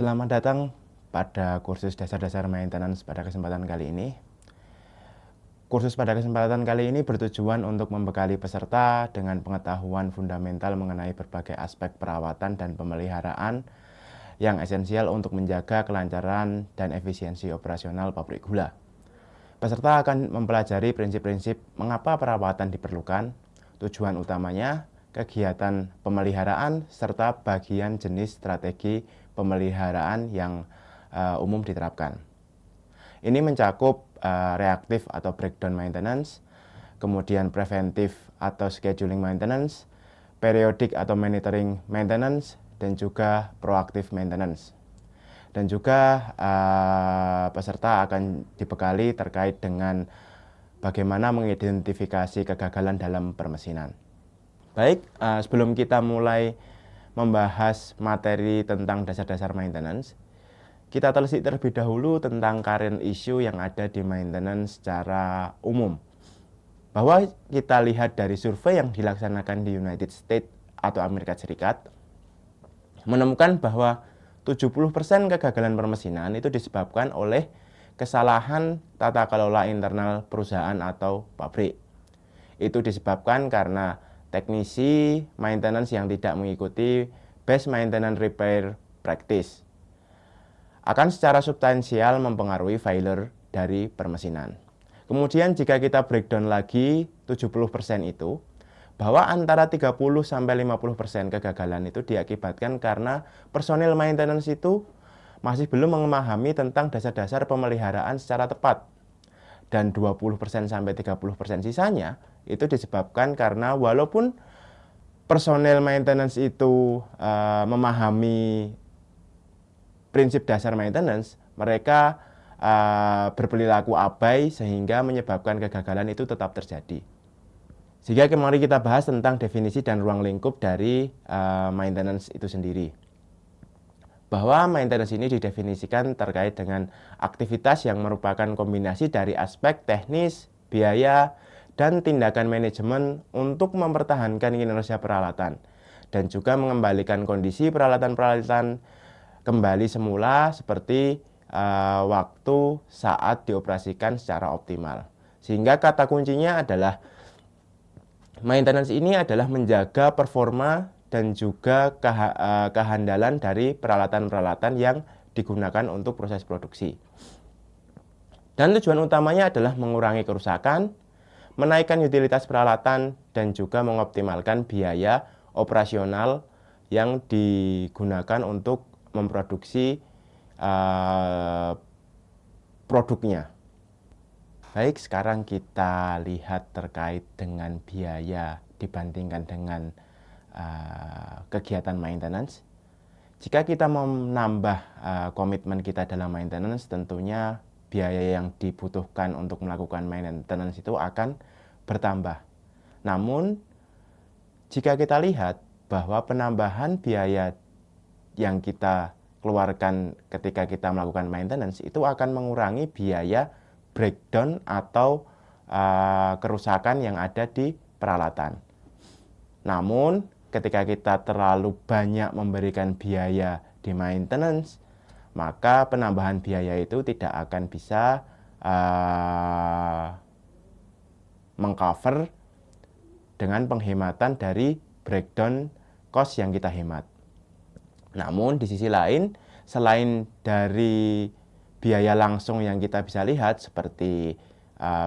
Selamat datang pada kursus dasar-dasar maintenance pada kesempatan kali ini. Kursus pada kesempatan kali ini bertujuan untuk membekali peserta dengan pengetahuan fundamental mengenai berbagai aspek perawatan dan pemeliharaan yang esensial untuk menjaga kelancaran dan efisiensi operasional pabrik gula. Peserta akan mempelajari prinsip-prinsip mengapa perawatan diperlukan, tujuan utamanya, kegiatan pemeliharaan, serta bagian jenis strategi pemeliharaan yang umum diterapkan. Ini mencakup reaktif atau breakdown maintenance, kemudian preventif atau scheduling maintenance, periodik atau monitoring maintenance, dan juga proaktif maintenance. Dan juga peserta akan dibekali terkait dengan bagaimana mengidentifikasi kegagalan dalam permesinan. Baik, sebelum kita mulai membahas materi tentang dasar-dasar maintenance, kita telisik terlebih dahulu tentang current issue yang ada di maintenance secara umum. Bahwa kita lihat dari survei yang dilaksanakan di United States atau Amerika Serikat, menemukan bahwa 70% kegagalan permesinan itu disebabkan oleh kesalahan tata kelola internal perusahaan atau pabrik. Itu disebabkan karena teknisi maintenance yang tidak mengikuti best maintenance repair practice akan secara substansial mempengaruhi failure dari permesinan. Kemudian jika kita breakdown lagi 70% itu, bahwa antara 30-50% kegagalan itu diakibatkan karena personil maintenance itu masih belum memahami tentang dasar-dasar pemeliharaan secara tepat. Dan 20%-30% sisanya itu disebabkan karena walaupun personel maintenance itu memahami prinsip dasar maintenance, mereka berperilaku abai sehingga menyebabkan kegagalan itu tetap terjadi. Sehingga mari kita bahas tentang definisi dan ruang lingkup dari maintenance itu sendiri. Bahwa maintenance ini didefinisikan terkait dengan aktivitas yang merupakan kombinasi dari aspek teknis, biaya, dan tindakan manajemen untuk mempertahankan kinerja peralatan dan juga mengembalikan kondisi peralatan-peralatan kembali semula seperti waktu saat dioperasikan secara optimal. Sehingga kata kuncinya adalah maintenance ini adalah menjaga performa dan juga kehandalan dari peralatan-peralatan yang digunakan untuk proses produksi. Dan tujuan utamanya adalah mengurangi kerusakan, menaikkan utilitas peralatan, dan juga mengoptimalkan biaya operasional yang digunakan untuk memproduksi produknya. Baik, sekarang kita lihat terkait dengan biaya dibandingkan dengan kegiatan maintenance. Jika kita mau menambah komitmen kita dalam maintenance, tentunya biaya yang dibutuhkan untuk melakukan maintenance itu akan bertambah. Namun, jika kita lihat bahwa penambahan biaya yang kita keluarkan ketika kita melakukan maintenance itu akan mengurangi biaya breakdown atau kerusakan yang ada di peralatan. Namun, ketika kita terlalu banyak memberikan biaya di maintenance, maka penambahan biaya itu tidak akan bisa mengcover dengan penghematan dari breakdown cost yang kita hemat. Namun di sisi lain, selain dari biaya langsung yang kita bisa lihat seperti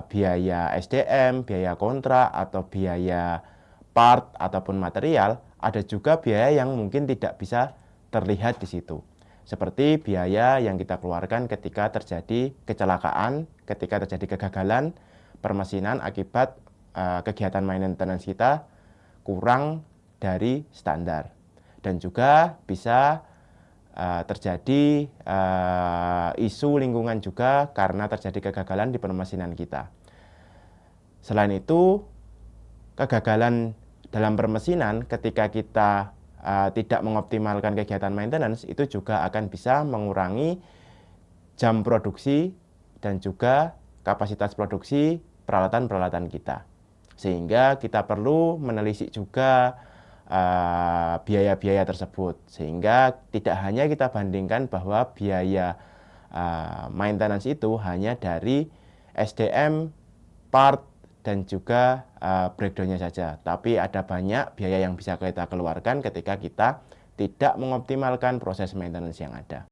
biaya SDM, biaya kontrak, atau biaya part ataupun material, ada juga biaya yang mungkin tidak bisa terlihat di situ. Seperti biaya yang kita keluarkan ketika terjadi kecelakaan, ketika terjadi kegagalan permesinan akibat kegiatan maintenance kita kurang dari standar. Dan juga bisa terjadi isu lingkungan juga karena terjadi kegagalan di permesinan kita. Selain itu, kegagalan dalam permesinan ketika kita tidak mengoptimalkan kegiatan maintenance itu juga akan bisa mengurangi jam produksi dan juga kapasitas produksi peralatan-peralatan kita. Sehingga kita perlu menelisik juga biaya-biaya tersebut. Sehingga tidak hanya kita bandingkan bahwa biaya maintenance itu hanya dari SDM, part, dan juga breakdown-nya saja. Tapi ada banyak biaya yang bisa kita keluarkan ketika kita tidak mengoptimalkan proses maintenance yang ada.